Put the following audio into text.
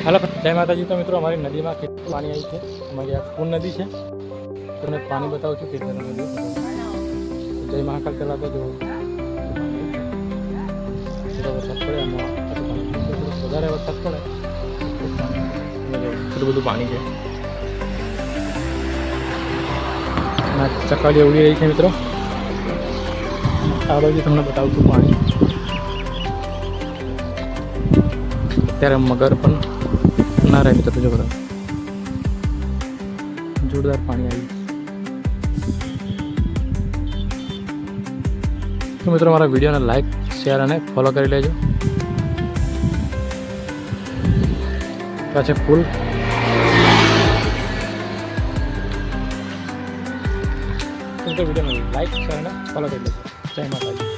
હાલો જય માતાજી। તો મિત્રો અમારી નદીમાં કેટલું પાણી આવ્યું છે। અમારી આ પૂર્ણ નદી છે। તમને પાણી બતાવું છું કેટલું નદી। જય મહાકાલ પહેલાં તો જો વરસાદ પડે આમાં વધારે વરસાદ પડે એટલું બધું પાણી છે। ચકાડી ઉડી રહી છે મિત્રો। આ બાજુ તમને બતાવું છું પાણી। અત્યારે મગર પણ ના રહે મિત્રો। જો બધા જોરદાર પાણી આવ્યું। તો મિત્રો મારા વિડીયોને લાઈક શેર અને ફોલો કરી લેજો। પાછળ ફૂલ વિડીયોને લાઈક શેર અને ફોલો કરી લેજો। જય માતાજી।